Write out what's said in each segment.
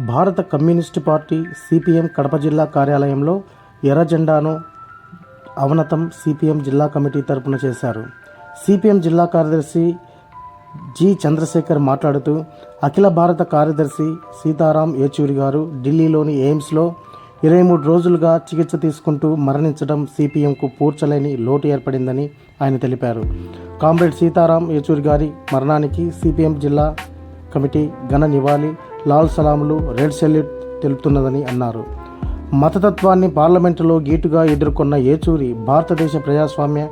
భారత communist party CPM Kadapa జిల్లా కార్యాలయంలో ఎర్ర జెండాను అవనతం సిపిఎం జిల్లా కమిటీ తరపున చేశారు. సిపిఎం జిల్లా కార్యదర్శి జి చంద్రశేఖర్ మాట్లాడుతూ, అఖిల భారత కార్యదర్శి సీతారాం ఏచూరి గారు ఢిల్లీలోని ఎయిమ్స్లో 23 రోజులుగా చికిత్స తీసుకుంటూ మరణించడం సిపిఎంకు పూడ్చలేని లోటు ఏర్పడిందని ఆయన తెలిపారు. కామ్రేడ్ సీతారాం ఏచూరి గారి మరణానికి సిపిఎం జిల్లా కమిటీ ఘన నివాళి, లాల్ సలాములు, రెడ్ సెల్యూట్ తెలుపుతున్నదని అన్నారు. మతతత్వాన్ని పార్లమెంటులో గీటుగా ఎదుర్కొన్న ఏచూరి భారతదేశ ప్రజాస్వామ్య,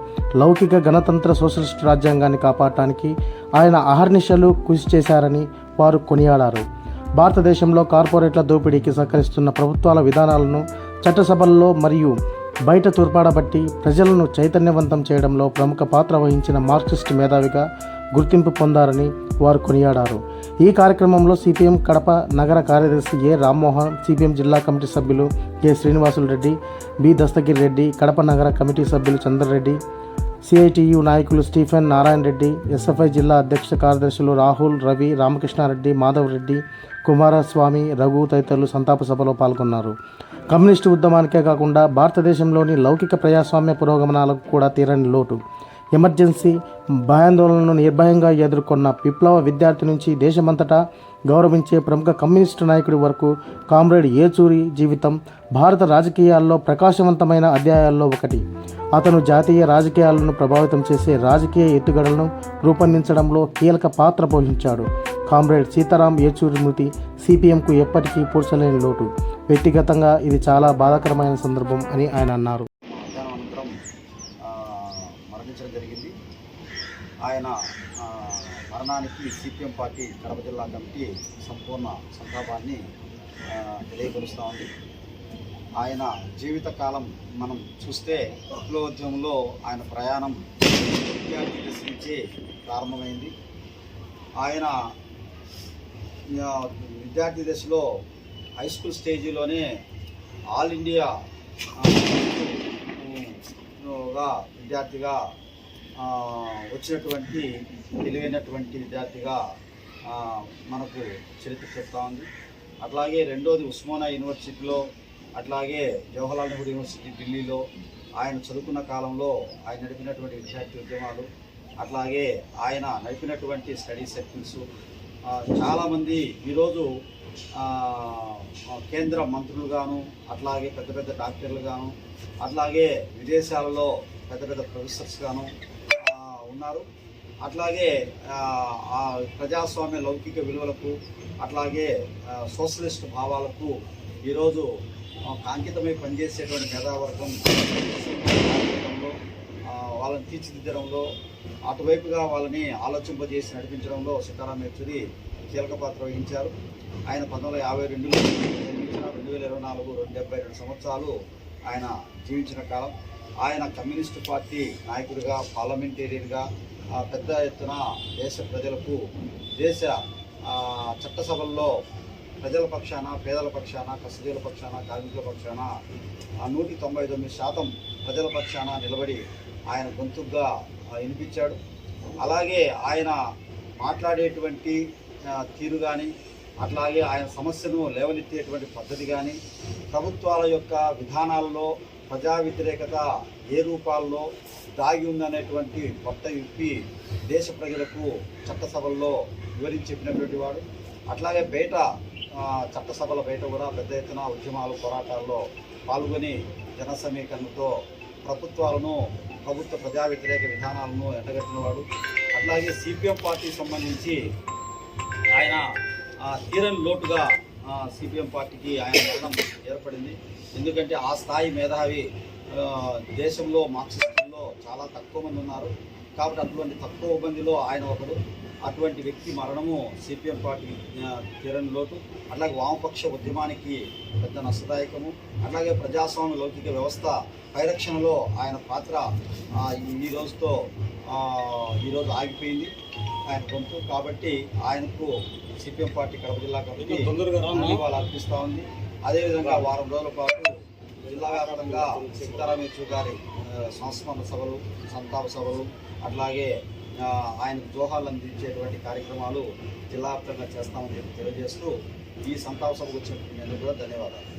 లౌకిక గణతంత్ర సోషలిస్టు రాజ్యాంగాన్ని కాపాడటానికి ఆయన అహర్నిశలు కృషి చేశారని వారు కొనియాడారు. భారతదేశంలో కార్పొరేట్ల దోపిడీకి సహకరిస్తున్న ప్రభుత్వాల విధానాలను చట్టసభల్లో మరియు బయట తూర్పాడబట్టి ప్రజలను చైతన్యవంతం చేయడంలో ప్రముఖ పాత్ర వహించిన మార్క్సిస్ట్ మేధావిగా గుర్తింపు పొందారని వారు కొనియాడారు. ఈ కార్యక్రమంలో సిపిఎం కడప నగర కార్యదర్శి ఏ రామ్మోహన్, సిపిఎం జిల్లా కమిటీ సభ్యులు కె శ్రీనివాసులు రెడ్డి, బి దస్తగిరి రెడ్డి, కడప నగర కమిటీ సభ్యులు చంద్రరెడ్డి, సిఐటియు నాయకులు స్టీఫెన్, నారాయణ రెడ్డి, ఎస్ఎఫ్ఐ జిల్లా అధ్యక్ష కార్యదర్శులు రాహుల్, రవి, రామకృష్ణారెడ్డి, మాధవ్ రెడ్డి, కుమారస్వామి, రఘు తదితరులు సంతాప సభలో పాల్గొన్నారు. కమ్యూనిస్టు ఉద్యమానికే కాకుండా భారతదేశంలోని లౌకిక ప్రజాస్వామ్య పురోగమనాలకు కూడా తీరని లోటు. ఎమర్జెన్సీ భయాందోళనను నిర్భయంగా ఎదుర్కొన్న విప్లవ విద్యార్థి నుంచి దేశమంతటా గౌరవించే ప్రముఖ కమ్యూనిస్టు నాయకుడి వరకు కామ్రేడ్ ఏచూరి జీవితం భారత రాజకీయాల్లో ప్రకాశవంతమైన అధ్యాయాల్లో ఒకటి. అతను జాతీయ రాజకీయాలను ప్రభావితం చేసే రాజకీయ ఎత్తుగడలను రూపొందించడంలో కీలక పాత్ర పోషించాడు. కామ్రేడ్ సీతారాం ఏచూరి మృతి సిపిఎంకు ఎప్పటికీ పూడ్చలేని లోటు. వ్యక్తిగతంగా ఇది చాలా బాధాకరమైన సందర్భం అని ఆయన అన్నారు. మరణించడం జరిగింది. ఆయన మరణానికి సిపిఎం పార్టీ కడప జిల్లా కమిటీ సంపూర్ణ సంతాపాన్ని తెలియపరుస్తూ ఉంది. ఆయన జీవితకాలం మనం చూస్తే విప్లవోద్యమంలో ఆయన ప్రయాణం విద్యార్థి దశ నుంచి ప్రారంభమైంది. ఆయన విద్యార్థి దశలో హై స్కూల్ స్టేజీలోనే ఆల్ ఇండియా విద్యార్థిగా వచ్చినటువంటి తెలివైనటువంటి విద్యార్థిగా మనకు చరిత్ర చెప్తా ఉంది. అట్లాగే రెండోది ఉస్మానియా యూనివర్సిటీలో, అట్లాగే జవహర్లాల్ నెహ్రూ యూనివర్సిటీ ఢిల్లీలో ఆయన చదువుకున్న కాలంలో ఆయన నడిపినటువంటి విద్యార్థి ఉద్యమాలు, అట్లాగే ఆయన నడిపినటువంటి స్టడీ సర్కిల్స్, చాలామంది ఈరోజు కేంద్ర మంత్రులుగాను, అట్లాగే పెద్ద పెద్ద డాక్టర్లుగాను, అట్లాగే విదేశాలలో పెద్ద పెద్ద ప్రొఫెసర్స్గాను ఉన్నారు. అట్లాగే ప్రజాస్వామ్య లౌకిక విలువలకు, అట్లాగే సోషలిస్ట్ భావాలకు ఈరోజు కాంకితమై పనిచేసేటువంటి మేధావర్గం వాళ్ళని తీర్చిదిద్దడంలో, అటువైపుగా వాళ్ళని ఆలోచింపజేసి నడిపించడంలో సీతారాం ఏచూరి కీలక పాత్ర వహించారు. ఆయన 1952లో జన్మించిన 2024 72 సంవత్సరాలు ఆయన జీవించిన కాలం. ఆయన కమ్యూనిస్టు పార్టీ నాయకుడిగా, పార్లమెంటేరియన్గా పెద్ద ఎత్తున దేశ ప్రజలకు, దేశ చట్టసభల్లో ప్రజల పక్షాన, పేదల పక్షాన, కష్టజీవుల పక్షాన, కార్మికుల పక్షాన 199% ప్రజల పక్షాన నిలబడి ఆయన గొంతుగా వినిపించాడు. అలాగే ఆయన మాట్లాడేటువంటి తీరు కానీ, అట్లాగే ఆయన సమస్యను లేవనెత్తేటువంటి పద్ధతి కానీ, ప్రభుత్వాల యొక్క విధానాల్లో ప్రజా వ్యతిరేకత ఏ రూపాల్లో దాగి ఉందనేటువంటి కొత్త విప్పి దేశ ప్రజలకు చట్టసభల్లో వివరించి చెప్పినటువంటి వాడు. అట్లాగే బయట చట్టసభల బయట కూడా పెద్ద ఎత్తున ఉద్యమాలు, పోరాటాల్లో పాల్గొని జన సమీకరణతో ప్రభుత్వాలను, ప్రభుత్వ ప్రజా వ్యతిరేక విధానాలను ఎండగట్టినవాడు. అట్లాగే సిపిఎం పార్టీకి సంబంధించి ఆయన తీరని లోటుగా సిపిఎం పార్టీకి ఆయన మరణం ఏర్పడింది. ఎందుకంటే ఆ స్థాయి మేధావి దేశంలో మార్క్సిస్టుల్లో చాలా తక్కువ మంది ఉన్నారు. కాబట్టి అటువంటి తక్కువ మందిలో ఆయన ఒకడు. అటువంటి వ్యక్తి మరణము సిపిఎం పార్టీ తీరని లోటు. అట్లాగే వామపక్ష ఉద్యమానికి పెద్ద నష్టదాయకము. అట్లాగే ప్రజాస్వామ్య లౌకిక వ్యవస్థ పరిరక్షణలో ఆయన పాత్ర ఈరోజు ఆగిపోయింది ఆయన గొంతు. కాబట్టి ఆయనకు సిపిఎం పార్టీ కడప జిల్లా కమిటీ వాళ్ళు అర్పిస్తూ ఉంది. అదేవిధంగా వారం రోజుల పాటు జిల్లా వ్యాప్తంగా సీతారాం ఏచూరి గారి సంస్మరణ సభలు, సంతాప సభలు, అట్లాగే ఆయనకు జోహార్లు అందించేటువంటి కార్యక్రమాలు జిల్లా వ్యాప్తంగా చేస్తామని చెప్పి తెలియజేస్తూ ఈ సంతాప సభకు వచ్చినటువంటి నేను కూడా ధన్యవాదాలు.